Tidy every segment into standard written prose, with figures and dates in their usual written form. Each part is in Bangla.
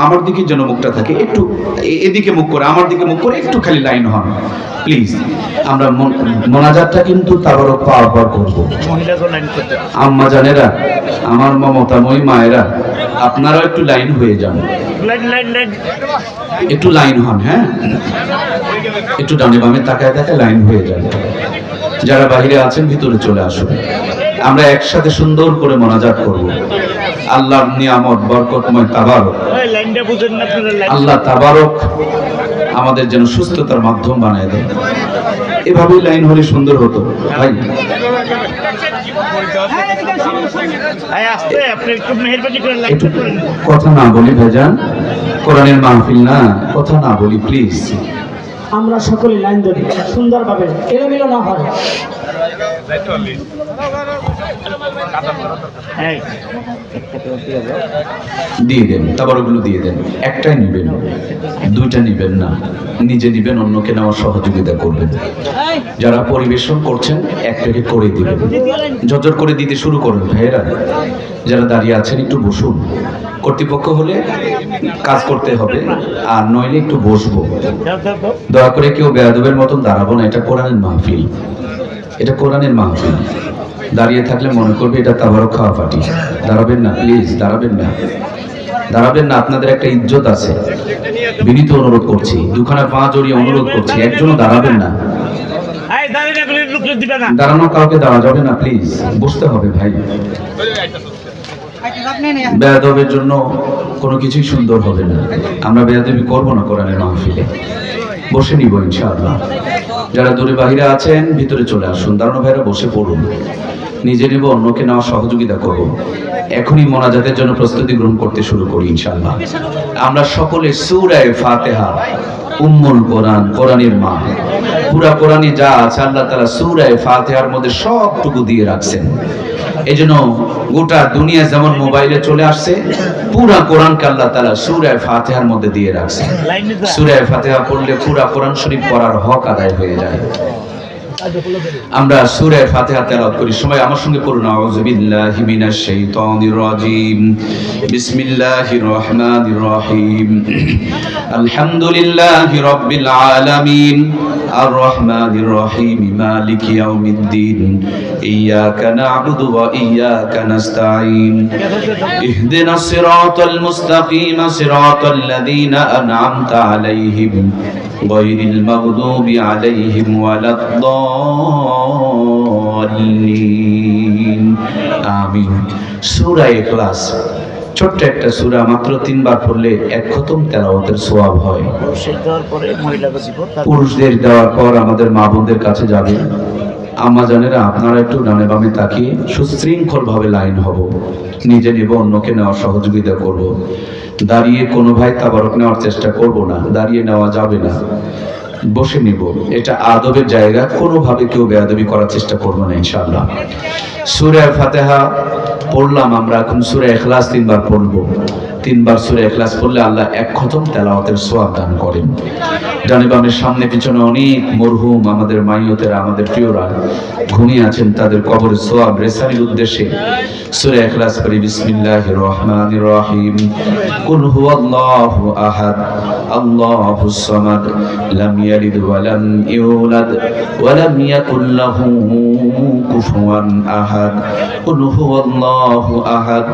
আমার দিকে যেন মুখটা থাকে, একটু এদিকে মুখ করে, আমার দিকে মুখ করে একটু খালি লাইন হন প্লিজ। আমরা মোনাজাতটা কিন্তু তাবারক পাওয়ার পর করবো। আম্মা জানেরা, আমার মমতাময়ী মায়েরা, আপনারাও একটু লাইন হয়ে যান, একটু লাইন হন। হ্যাঁ, একটু ডানে বামে তাকায় তাকায় লাইন হয়ে যান। যারা বাইরে আছেন ভিতরে চলে আসুন, আমরা একসাথে সুন্দর করে মোনাজাত করব। আল্লাহর নিয়ামত বরকতময় তাবারক, আল্লাহ তাবারক আমাদের যেন সুস্থতার মাধ্যম বানায় দেয়। এভাবেই লাইন হলে সুন্দর হতো ভাই। একটু কথা না বলি ভাইজান, কোরআনের মাহফিল না, কথা না বলি প্লিজ। আমরা সকলে লাইন ধরি সুন্দরভাবে, এলোমেলো না হয়। দিয়ে দেন, তাবারকগুলো দিয়ে দেন। একটাই নিবেন, দুইটা নিবেন না, নিজে নিবেন, অন্যকে নেওয়ার সহযোগিতা করবেন। যারা পরিবেশন করছেন এক প্যাকেট করে দিবেন, ঝরঝর করে দিতে শুরু করুন ভাইয়েরা। যারা দাঁড়িয়ে আছেন একটু বসুন, কর্তৃপক্ষ হলে কাজ করতে হবে, আর নইলে একটু বসবো। দয়া করে কেউ বেয়াদবের মতন দাঁড়াবো না, এটা কোরআনের মাহফিল, এটা কোরআনের মাহফিল। দাঁড়িয়ে থাকলে মনে করবে এটা তাবারক খাওয়া পার্টি। দাঁড়াবেন না প্লিজ, দাঁড়াবেন না, দাঁড়াবেন না। আপনাদের একটা ইজ্জত আছে, বিনীত অনুরোধ করছি, দুখানা পা জড়িয়ে অনুরোধ করছি, একজনও দাঁড়াবেন না। দাঁড়ানো কাউকে দাঁড়া যাবে না প্লিজ, বসতে হবে ভাই। বেয়াদবের জন্য কোনো কিছুই সুন্দর হবে না। আমরা বেয়াদবি করবো না কোরআনের মাহফিলে, বসে নিব ইনশাআল্লাহ। যারা দূরে বাহিরে আছেন ভিতরে চলে আসুন, দাঁড়ানো ভাইরা বসে পড়ুন। নিজে নেব, অন্যকে নেওয়ার সহযোগিতা করব। এখনই মোনাজাতের জন্য প্রস্তুতি গ্রহণ করতে শুরু করি ইনশাআল্লাহ। আমরা সকলে সূরা ফাতিহা, উম্মুল কোরআন, কোরআনের মা, পুরা কোরআনে যা আছে আল্লাহ তাআলা সূরা ফাতিহার মধ্যে সবটুকু দিয়ে রাখছেন। এজন্য গোটা দুনিয়া যেমন মোবাইলে চলে আসছে, পুরা কোরআনকে আল্লাহ তাআলা সূরা ফাতিহার মধ্যে দিয়ে রাখছেন। সূরা ফাতিহা পড়লে পুরা কোরআন শরীফ পড়ার হক আদায় হয়ে যায়। আমরা সূরা ফাতিহা তেলাওয়াত করি, সবাই আমার সঙ্গে পড়ুন। আউযু বিল্লাহি মিনাশ শাইতানির রাজীম, বিসমিল্লাহির রহমানির রহিম, আলহামদুলিল্লাহি রাব্বিল আলামিন, আর রহমানির রহিম, মালিকি ইয়াউমিদ্দিন, ইয়াকা না'বুদু ওয়া ইয়াকা নাস্তাঈন, ইহদিনাস সিরাতাল মুস্তাকিম, সিরাতাল লাযীনা আন'আমতা আলাইহিম গায়রিল মাগদুবি আলাইহিম ওয়ালাদ-দাল্লিন। আমিন। সূরা ইখলাস ছোট্ট একটা সূরা, মাত্র 3 বার পড়লে এক খতম তেলাওয়াতের সওয়াব হয়। পুরুষদের দেওয়ার পর আমাদের মা বোনদের কাছে যাবে। আম্মা জানেরা, আপনারা একটু ডানে বামে তাকিয়ে সুশৃঙ্খল ভাবে লাইন হব। নিজে নেব, অন্যকে নেওয়ার সহযোগিতা করব। দাঁড়িয়ে কোনো ভাই তাবারক নেওয়ার চেষ্টা করব না, দাঁড়িয়ে নেওয়া যাবে না, বসে নিব। এটা আদবের জায়গা, কোনোভাবে কেউ বেয়াদবি করার চেষ্টা করব না ইনশাআল্লাহ। সূরা ফাতিহা পড়লাম, আমরা এখন সূরা ইখলাস 3 বার পড়ব। 3 বার সূরা ইখলাস পড়লে আল্লাহ এক খতম তেলাওয়াতের সওয়াব দান করেন। ডানে বামে সামনে পিছনে অনেক মরহুম আমাদের মাইয়তেরা, আমাদের প্রিয়রা ঘুমিয়ে আছেন, তাদের কবরের সওয়াব রেসানির উদ্দেশ্যে সূরা ইখলাস পড়ি। বিসমিল্লাহির রহমানির রহিম, কুল হুয়াল্লাহু আহাদ, আল্লাহুস সামাদ, লাম ইয়ালিদ ওয়া লাম ইউলাদ ওয়া লাম ইয়াকুল লাহু কুফুয়ান আহাদ, কুল হুয়াল্লাহু আহাদ,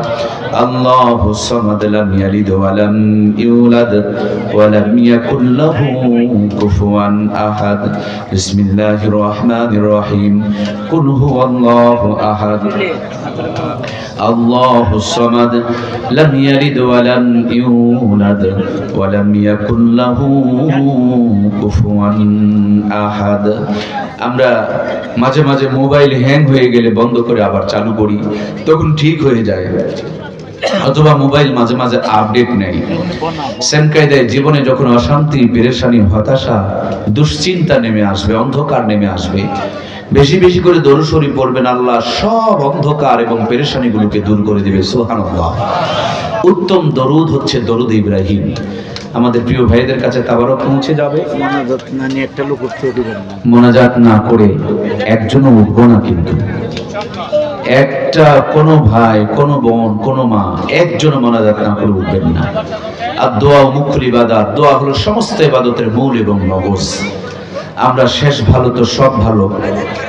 আল্লাহুস সামাদ, লাম ইয়ালিদ ওয়া লাম ইউলাদ ওয়া লাম ইয়াকুল লাহু কুফুয়ান আহাদ। বিসমিল্লাহির রহমানির রহিম, কুল হুয়াল্লাহু আহাদ, আল্লাহুস সামাদ, লাম ইয়ালিদ ওয়া লাম ইউলাদ ওয়া লাম ইয়াকুল লাহু কুফুয়ান আহাদ। আমরা মাঝে মাঝে মোবাইল হ্যাং হয়ে গেলে বন্ধ করে আবার চালু করি, তখন ঠিক হয়ে যায়। অথবা মোবাইল মাঝে মাঝে আপডেট নেই। সেম কায়দায় জীবনে যখন অশান্তি, পেরেশানি, হতাশা, দুশ্চিন্তা নেমে আসবে, অন্ধকার নেমে আসবে, বেশি বেশি করে দরুদ শরীফ পড়বেন, আল্লাহ সব অন্ধকার এবং পেরেশানিগুলোকে দূর করে দিবে। সুবহানাল্লাহ। উত্তম দরুদ হচ্ছে দরুদ ইব্রাহিম। আমাদের প্রিয় ভাইদের কাছে তাবারক পৌঁছে যাবে। মোনাজাত না করে একজনও উঠবো না, কিন্তু একটা কোনো ভাই, কোনো বোন, কোনো মা একজন মোনাজাত না করে উঠবেন না। আর দোয়া মুখুল ইবাদত, দোয়া হলো সমস্ত ইবাদতের মূল এবং মগজ। আমরা শেষ ভালো তো সব ভালো,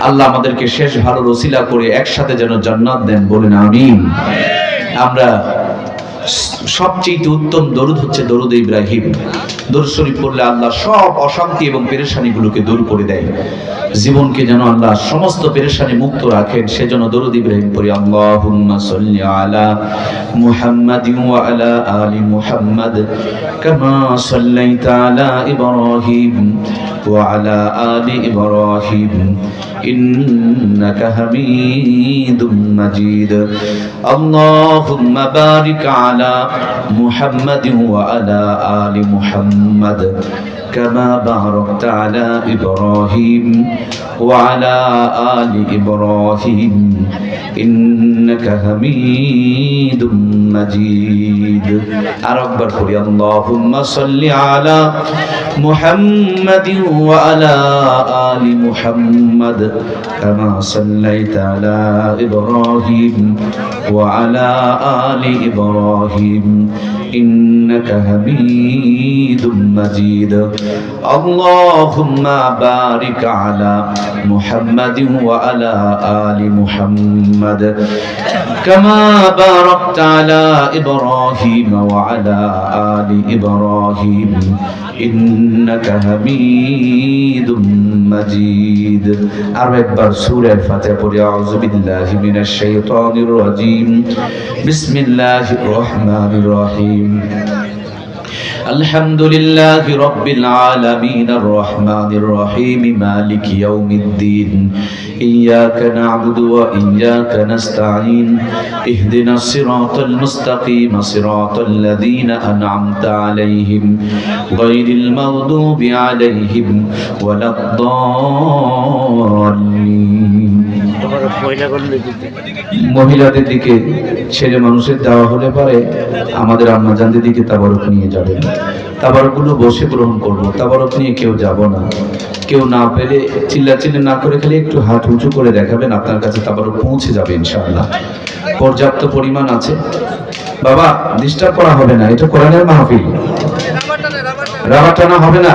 আল্লাহ আমাদেরকে শেষ ভালোর ওসিলা করে একসাথে যেন জান্নাত দেন, বলেন আমিন। আমরা সবচেয়ে উত্তম দরুদ হচ্ছে দরুদ ইব্রাহিম। দরুদ শরীফ পড়লে আল্লাহ সব অশান্তি এবং পেরেশানিগুলোকে দূর করে দেয়, জীবনকে যেন আল্লাহ সমস্ত পেরেশানি মুক্ত রাখেন। সেজন্য দরুদ ইব্রাহিম পড়ি, আল্লাহুম্মা সাল্লি আলা মুহাম্মাদিন ওয়া আলা আলি মুহাম্মাদ কামা সাল্লাইতা আলা ইব্রাহিম ওয়া আলা আলি ইব্রাহিম ইন্নাকা হামিদুম মাজিদ। আল্লাহুম্মা বারিক আলা মুহাম্মাদিন ওয়া আলা আলি মুহাম্মাদ كما باركت على إبراهيم وعلى آل إبراهيم إنك حميد مجيد. أكبر قولي اللهم صل على محمد وعلى آل محمد كما صليت على إبراهيم وعلى آل إبراهيم إنك حميد مجيد. اللهم بارك على محمد وعلى آل محمد كما باركت على إبراهيم وعلى آل إبراهيم إنك حميد مجيد. আর একবার সূরা ফাতিহা পড়ি, আউযু বিল্লাহি মিনাশ শাইতানির রাজীম, বিসমিল্লাহির রহমানির রহিম। الحمد لله رب العالمين الرحمن الرحيم مالك يوم الدين إياك نعبد وإياك نستعين اهدنا الصراط المستقيم صراط الذين أنعمت عليهم غير المغضوب عليهم ولا الضالين. মহিলাদের দিকে ছেলে মানুষের দেওয়া হলে পরে আমাদের আম্মাজানদের দিকে তাবারক নিয়ে যাবেন। তাবারকগুলো বসে গ্রহণ করব, তাবারক নিয়ে কেউ যাব না। কেউ না পেলে চিল্লাচিল্লি না করে খালি একটু হাত উঁচু করে দেখাবেন, আপনার কাছে তাবারক পৌঁছে যাবে ইনশাআল্লাহ। পর্যাপ্ত পরিমাণ আছে। বাবা ডিস্টার্ব করা হবে না, এটা কোরআনের মাহফিল, রাবার টানা হবে না।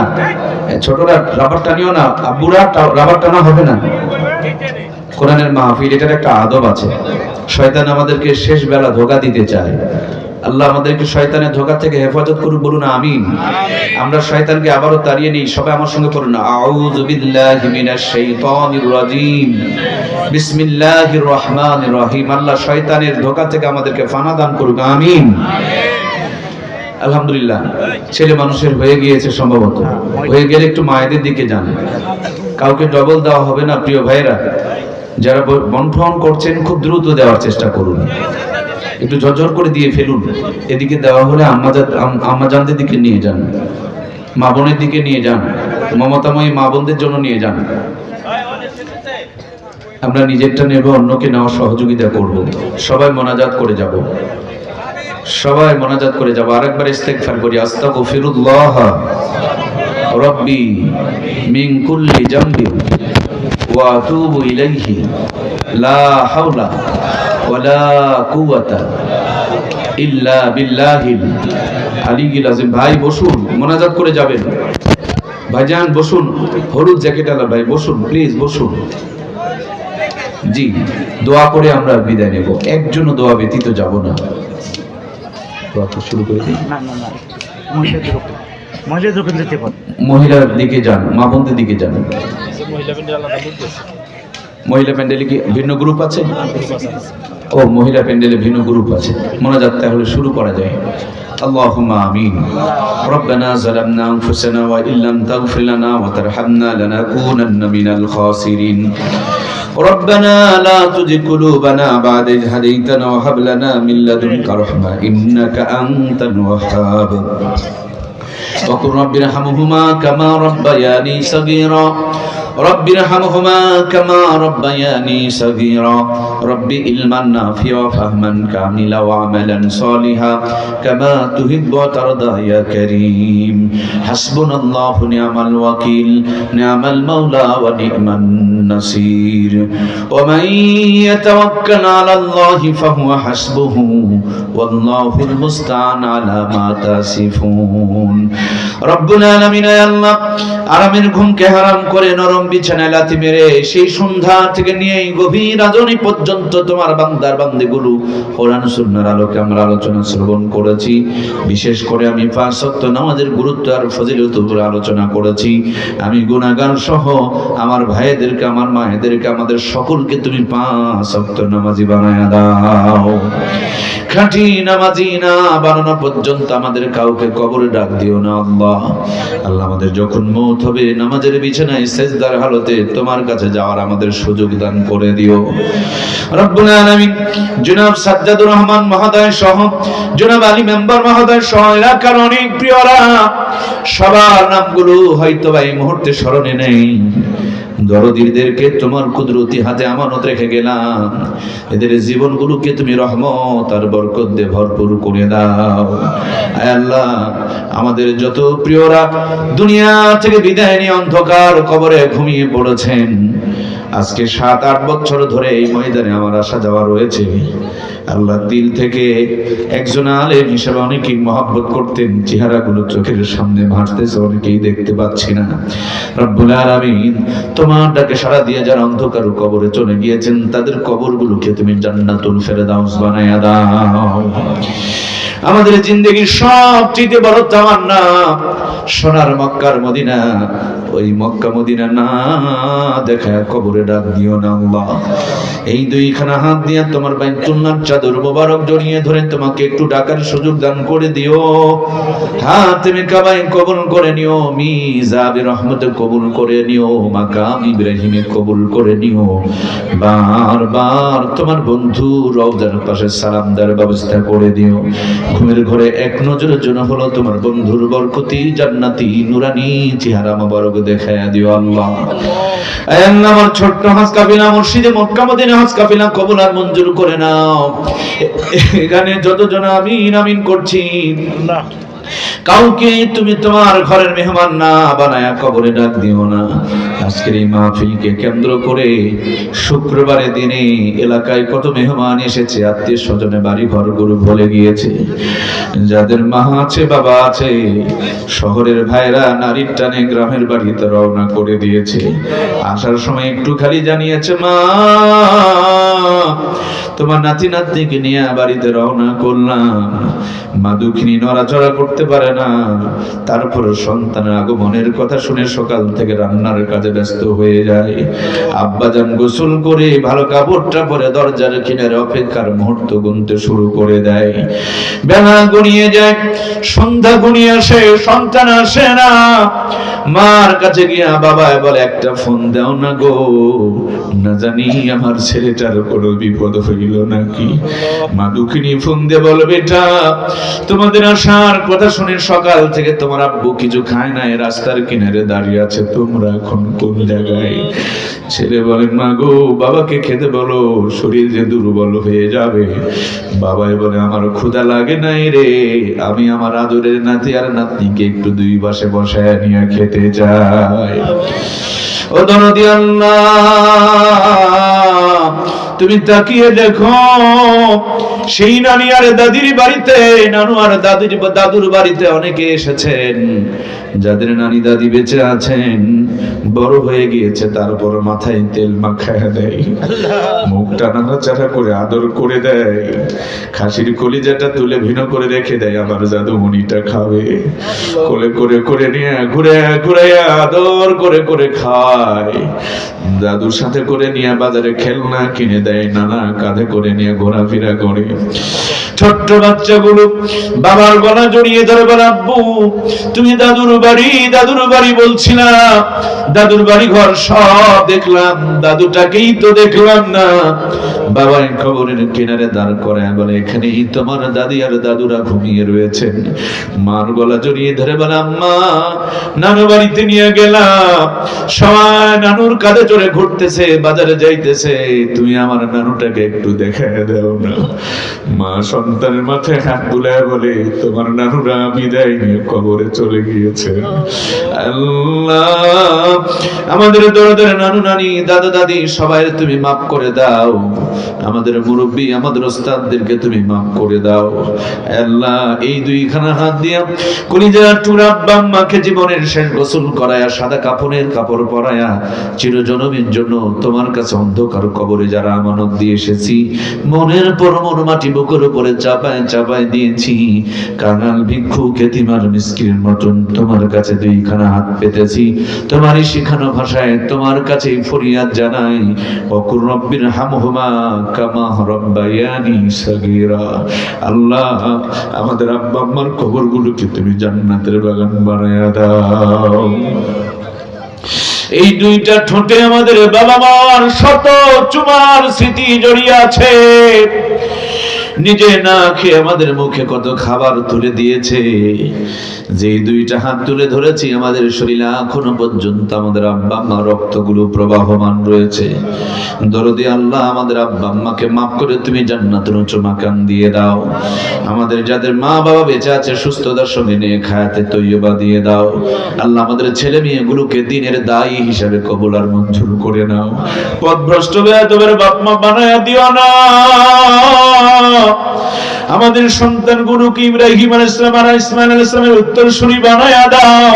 ছোটরা রাবার টানিও না, আব্বুরা রাবার টানা হবে না। কোরআনের মাহফিল, এটার একটা আদব আছে। শয়তান আমাদেরকে শেষ বেলা ধোঁকা দিতে চায়। আল্লাহ আমাদেরকে শয়তানের ধোঁকা থেকে হেফাজত করুন, বলুন আমিন। আমরা শয়তানকে আবারও তাড়িয়ে নিই, সবাই আমার সঙ্গে পড়ুন, আউযু বিল্লাহি মিনাশ শাইতানির রাজীম, বিসমিল্লাহির রহমানির রহিম। আল্লাহ শয়তানের ধোঁকা থেকে আমাদেরকে ফানা দান করুন, আমিন। আলহামদুলিল্লাহ, ছেলে মানুষের হয়ে গিয়েছে, সম্ভবত হয়ে গেলে একটু মায়েদের দিকে যান। কাউকে ডবল দেওয়া হবে না প্রিয় ভাইরা। যারা বন্টন করছেন খুব দ্রুত দেওয়ার চেষ্টা করুন, একটু ঝরঝর করে দিয়ে ফেলুন। এদিকে দেওয়া হলে আম্মাজানদের দিকে নিয়ে যান, মা বোনের দিকে নিয়ে যান, মমতাময়ী মা বোনদের জন্য নিয়ে যান। আমরা নিজেরটা নেব, অন্যকে নেওয়ার সহযোগিতা করব। সবাই মোনাজাত করে যাব, সবাই মোনাজাত করে যাব। আরেকবার ইস্তেগফার করি, আস্তাগফিরুল্লাহ রাব্বি মিন কুল্লি জামবি ওয়া আতুবু ইলাইহি লা হাওলা ওয়ালা কুওয়াতা ইল্লা বিল্লাহিল আলিয়্যিল আযীম। ভাই বসুন, মোনাজাত করে যাবেন। ভাইজান বসুন, হলুদ জ্যাকেট আলা ভাই বসুন, প্লিজ বসুন। জি, দোয়া করে আমরা বিদায় নেব, একজনও দোয়া ব্যতীত যাব না। দোয়া শুরু করে দিই। মহিলার দিকে যান, মা বোনদের দিকে যান। মহিলা প্যান্ডেলে কি ভিন্ন গ্রুপ আছে? ও, মহিলা প্যান্ডেলে ভিন্ন গ্রুপ আছে। মোনাজাত তাহলে শুরু করা যায়। আল্লাহুম্মা আমিন। রব্বানা যালামনা আনফুসানা ওয়া ইল্লাম তাগফির লানা ওয়া তারহামনা লানাকুনান্না মিনাল খাসিরিন। ربنا لا تزغ قلوبنا بعد إذ هديتنا وهب لنا من لدنك رحمة إنك أنت الوهاب. وقل رب ارحمهما كما ربياني صغيرا رب ارحمهما كما ربياني صغيرا رب علما نافعا وفهما كاملا وعملا صالحا كما تحب وترضى يا كريم حسبنا الله ونعم الوكيل نعم المولى ونعم النصير ومن يتوكل على الله فهو حسبه والله المستعان على ما تصفون رب العالمين يا الله আরামের ঘুমকে হারাম করে নরম বিছানায় লাথি মেরে সেই সন্ধ্যা থেকে নিয়ে গভীর রাজনী পর্যন্ত তোমার বান্দার বান্দিগুলো কোরআন সুন্নাহর আলোকে আমরা আলোচনা শ্রবণ করেছি। বিশেষ করে আমি 5 ওয়াক্ত নামাজের গুরুত্ব আর ফজিলত উপর আলোচনা করেছি। আমি গুনাহগার সহ আমার ভাইদেরকে আমার মায়েদেরকে আমাদের সকলকে তুমি 5 ওয়াক্ত নামাজি বানায়া দাও। খাঁটি নামাজি না বানানো পর্যন্ত আমাদের কাউকে কবরে ডাক দিও না আল্লাহ। আল্লাহ আমাদের যখন মওত হবে নামাজের বিছানায় সেজদার হালতে তোমার কাছে যাওয়ার আমাদের সুযোগ দান করে দিও রব্বুল আলামিন। জনাব সাজ্জাদুর রহমান মহোদয় সহ জনাব আলী মেম্বার মহোদয় সহ এলাকার অনেক প্রিয়রা সবার নামগুলো হয়তো এই মুহূর্তে স্মরণে নেই। দরদীদেরকে তোমার কুদরতি হাতে আমানত রেখে গেলাম, এদের জীবনগুলোকে তুমি রহমত আর বরকত দিয়ে ভরপুর করে দাও। আয় আল্লাহ, আমাদের যত প্রিয়রা দুনিয়া থেকে বিদায় নিয়ে অন্ধকার কবরে ঘুমিয়ে পড়েছেন, আজকে 7-8 বছর ধরে এই ময়দানে আমার আসা যাওয়া রয়েছে। আল্লাহ দিল থেকে একজন আলেম হিসেবে অনেকেই মহব্বত করতেন, চেহারাগুলো চোখের সামনে ভাসতেছে, অনেকেই দেখতে পাচ্ছি না। রব্বুল আলামিন, তোমার ডাকে সাড়া দিয়ে যারা অন্ধকার কবরে চলে গিয়েছেন তাদের কবরগুলোকে তুমি জান্নাতুল ফেরদাউস বানায়া দাও। আমাদের জিন্দেগির সবচেয়ে বড় তামান্না সোনার মক্কার মদিনা, ওই মক্কা মদিনা না দেখা কবরে ডাক দিও না আল্লাহ। এই দুইখানা হাত দিয়ে তোমার বাইতুল্লাহর চাদর মোবারক জড়িয়ে ধরে তোমাকে একটু ডাকার সুযোগ দান করে দিও। হাতেমে কাবায় কবুল করে নিও, মিজাবে রহমতে কবুল করে নিও, মাকাম ইব্রাহিমে কবুল করে নিও। বারবার তোমার বন্ধু রওজার পাশে সালাম দেওয়ার ব্যবস্থা করে দিও। ঘুমের ঘরে এক নজরের জন্য হলো তোমার বন্ধুর বরকতি জান্নাতি নুরানি চেহারা মোবারক দেখায়া দিও আল্লাহ। আয় আল্লাহ, আমার ছোট্ট হজ কাফিলা মুর্শিদে মক্কা মদিনা হজ কাফিলা কবুল আর মঞ্জুর করে নাও। এখানে যতজন আমিন আমিন করছি, কাউকে তুমি তোমার ঘরের মেহমান না বানায়া কবরে ডাক দিও না। আজকের এই মাহফিলকে কেন্দ্র করে শুক্রবারের দিনে এলাকায় কত মেহমান এসেছে, আত্মীয় স্বজনে বাড়ি ঘর গরু ভুলে গিয়েছে। যাদের মা আছে বাবা আছে, শহরের ভাইরা নারীর টানে গ্রামের বাড়িতে রওনা করে দিয়েছে। আসার সময় একটু খালি জানিয়েছে, মা তোমার নাতি নাতনিকে নিয়ে বাড়িতে রওনা করলাম। মা দুঃখিনী নড়াচড়া করতে পারে না, তারপরে সন্তানের আগমনের কথা শুনে সকাল থেকে রান্নার কাজে ব্যস্ত হয়ে যায়। আব্বাজান গোসল করে ভালো কাপড়টা পরে দরজার কিনারে অপেক্ষার মুহূর্ত গুনতে শুরু করে দেয়। বেলা গড়িয়ে যায়, সন্ধ্যা গড়িয়ে আসে, সন্তান আসে না। মার কাছে গিয়া বাবায় বলে, একটা ফোন দাও না গো, না জানি আমার ছেলেটার কোনো বিপদ হইল নাকি। মা দুঃখিনী ফোন দিয়ে বলে, বেটা তোমাদের আসার কথা শুনে সকাল থেকে তোমার আব্বু কিছু খায় নাই, রাস্তার কিনারে দাঁড়িয়ে আছে, তোমরা এখন কোন জায়গায়? ছেলে বলে, মা গো বাবাকে খেতে বলো, শরীর যে দুর্বল হয়ে যাবে। বাবাই বলে, আমার ক্ষুধা লাগে নাই রে, আমি আমার আদরের নাতি আর নাতনিকে একটু দুই পাশে বসায় নিয়ে খেতে যাই। ও দরদি আল্লাহ, তুমি তাকিয়ে দেখো, সেই নানি আর দাদির বাড়িতে, নানু আর দাদুর বাড়িতে অনেকে এসেছেন যাদের নানি দাদি বেঁচে আছেন, বড় হয়ে গিয়েছে, তারপর মাথায় তেল মাখায় দেয়, মুখটা নাড়াচাড়া করে আদর করে দেয়, খাসির কলিজাটা তুলে ভিনো করে রেখে দেয়, আমার জাদুমণিটা খাবে। কোলে করে করে নিয়ে ঘুরে ঘুরে আদর করে করে খায়। দাদুর সাথে করে নিয়ে বাজারে খেলনা কিনে দেয়, নানা কাঁধে করে নিয়ে ঘোরাফেরা করে। ছোট্ট বাচ্চাগুলো বাবার গলা জড়িয়ে ধরে বলে, আব্বু তুমি দাদুর বাড়ি বলছিলা, দাদুর বাড়ি ঘর সব দেখলাম, দাদুটাকেই তো দেখলাম না। বাবা কবরের কিনারে দাঁড় করে বলে, এখানেই তোমার দাদি আর দাদুরা ঘুমিয়ে রয়েছেন। মার গলা জড়িয়ে ধরে বলে, আম্মা নানু বাড়িতে নিয়ে গেলাম, সবাই নানুর কাঁধে চড়ে ঘুরতেছে, বাজারে যাইতেছে, তুমি আমার নানুটাকে একটু দেখায় দাও না। মা সন্তানের মাথায় হাত বুলায় বলে, তোমার নানুরা বিদায় নিয়ে কবরে চলে গিয়েছে। আল্লাহ আমাদের দরদের নানু নানি দাদা দাদি সবাই তুমি মাফ করে দাও, আমাদের মুরব্বী আমাদের ওস্তাদদেরকে তুমি মাফ করে দাও। আল্লাহ এই দুইখানা হাত দিয়া কলিজার টুরা আব্বা আম্মাকে জীবনের শেষ গোসল করায়া সাদা কাপড়ের কাপড় পরায়া চিরজনমের জন্য তোমার কাছে অন্ধকার কবরে যারা আমানত দিয়ে এসেছি, মনের পর মন মাটি বুকের উপরে চাপায় চাপায় দিয়েছি, কাঙাল ভিক্ষুক এতিমার মিসকিনের মতন তোমার কাছে দুইখানা হাত পেতেছি, তোমারই শিখানো ভাষায় তোমার কাছে ফরিয়াদ জানাই, ওকুর রব্বির হামহুমা কামা রব্বায়ানি সাগীরা। আল্লাহ আমাদের আব্বা আম্মার কবরগুলোকে তুমি জান্নাতের বাগান বানায়া দাও। এই দুইটা ঠোঁটে আমাদের বাবা মার শত চুমার স্মৃতি জড়িয়ে আছে, নিজে না খেয়ে আমাদের মুখে কত খাবার তুলে দিয়েছে। যে দুইটা হাত তুলে ধরেছি আমাদের শরীরে এখনো পর্যন্ত আমাদের আব্বা আম্মা রক্তগুলো প্রবাহমান রয়েছে। দরদি আল্লাহ আমাদের আব্বা আম্মাকে মাফ করে তুমি জান্নাতের উচ্চ মাকান দিয়ে দাও। আমাদের যাদের মা বাবা বেঁচে আছে সুস্থতার সঙ্গে নিয়ে খায়াতে তৈয়বা দিয়ে দাও। আল্লাহ আমাদের ছেলে মেয়েগুলোকে দিনের দায়ী হিসাবে কবুল আর মঞ্জুর করে নাও। পথভ্রষ্ট বেয়াদবের বাপ মা বানায়া দিও না। আমাদের সন্তানগুলোকে ইব্রাহিম আলাইহিস সালাম আর ইসমাঈল আলাইহিস সালামের উত্তরসূরি বানায়া দাও।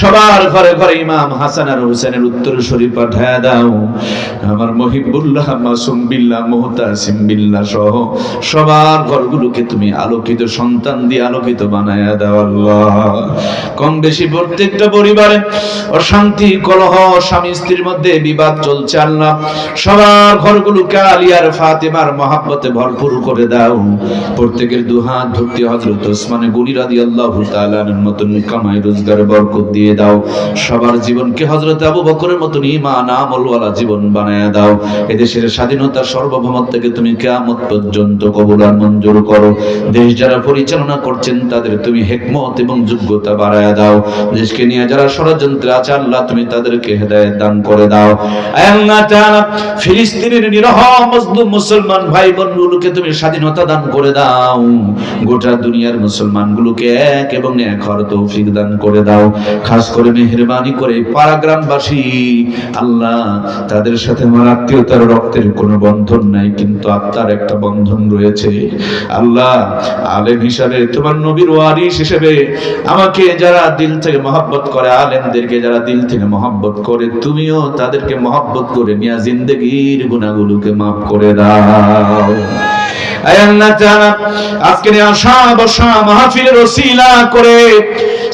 সবার ঘরে ঘরে ইমাম হাসান আর হুসেনের উত্তরসূরি পাঠায়া দাও। আমার মুহিবুল্লাহ মাসুম বিল্লাহ মুহতাসিম বিল্লাহ সহ সবার ঘরগুলোকে তুমি আলোকিত সন্তান দিয়ে আলোকিত বানায়া দাও। আল্লাহ কম বেশি প্রত্যেকটা পরিবারে অশান্তি কলহ, স্বামী স্ত্রীর মধ্যে বিবাদ চলছে, আল্লাহ সবার ঘরগুলোকে আলিয়ার ফাতেমার মহব্বতে ভরপুর করে দাও। প্রত্যেকের দুহাত ভর্তি হযরত ওসমান গনি রাদিয়াল্লাহু তাআলা আনহুর মতন কামাই রোজগার বরকত দিয়ে দাও। সবার জীবনকে হযরত আবু বকরের মতন ঈমান আমলওয়ালা জীবন বানায়া দাও। এদেশের স্বাধীনতা সার্বভৌমত্বকে তুমি কিয়ামত পর্যন্ত কবুল আর মঞ্জুর করো। দেশ যারা পরিচালনা করছেন তাদের তুমি হিকমত এবং যোগ্যতা বাড়ায়া দাও। দেশকে নিয়ে যারা ষড়যন্ত্রে আছে আল্লাহ তুমি তাদেরকে হেদায়েত দান করে দাও। আল্লাহ তাআলা ফিলিস্তিনের নিরহ মজলুম মুসলমান ভাই বোনগুলোকে তুমি স্বাধীনতা দান করে দাও। গোটা দুনিয়ার মুসলমানগুলোকে এক এবং এক হওয়ার তৌফিক দান করে দাও। খাস করে মেহেরবানি করে পাড়াগ্রামবাসী আল্লাহ তাদের সাথে আমার আত্মীয়তার রক্তের কোনো বন্ধন নাই, কিন্তু আত্মার একটা বন্ধন রয়েছে। আল্লাহ আলেম হিসাবে তোমার নবীর ওয়ারিস হিসেবে আমাকে যারা দিল থেকে মহব্বত করে, আলেমদেরকে যারা দিল থেকে মহব্বত করে, তুমিও তাদেরকে মহব্বত করে নিয়া জিন্দেগির গুনাহগুলোকে মাফ করে দাও। আল্লাহ তাআলা আজকের আশা বসা মাহফিলের ওসিলা করে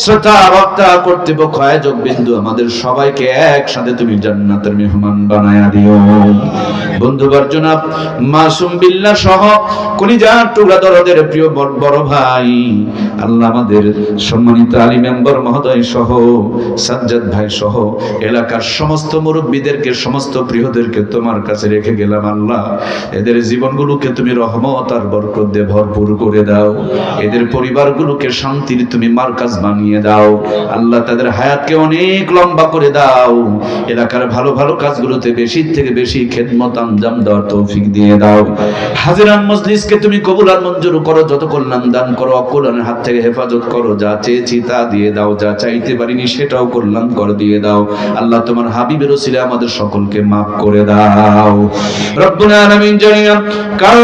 শ্রোতা বক্তা কর্তৃপক্ষ আয়োজক বিন্দু আমাদের সবাইকে একসাথে তুমি জান্নাতের মেহমান বানায়া দিও। বন্ধুবর জনাব মাসুম বিল্লাহ সহ কলিজার টুকরা দরদের প্রিয় বড় ভাই আল্লাহ আমাদের সম্মানিত আলী মেম্বার মহোদয় সহ সাজ্জাদ ভাই সহ এলাকার সমস্ত মুরব্বীদেরকে সমস্ত প্রিয়দেরকে তোমার কাছে রেখে গেলাম। আল্লাহ এদের জীবনগুলোকে তুমি রহমত আর বরকত দিয়ে ভরপুর করে দাও। এদের পরিবারগুলোকে শান্তির তুমি মারকাজ বানিয়ে দাও। আল্লাহ তাদের হায়াতকে অনেক লম্বা করে দাও। এলাকার ভালো ভালো কাজগুলোতে বেশি থেকে বেশি খেদমত আঞ্জাম দেওয়ার তৌফিক দিয়ে দাও। হাজিরান মজলিসকে তুমি কবুল আর মঞ্জুর করো, যত কল্যাণ দান করো, অকল্যাণের হাত থেকে হেফাজত করো। যা চেয়েছি তা দিয়ে দাও, যা চাইতে পারিনি সেটাও কল্যাণ করে দিয়ে দাও। আল্লাহ তোমার হাবিবের ওসিলায় আমাদের সকলকে মাফ করে দাও। রব্বুল আলামিন জানিয়া কার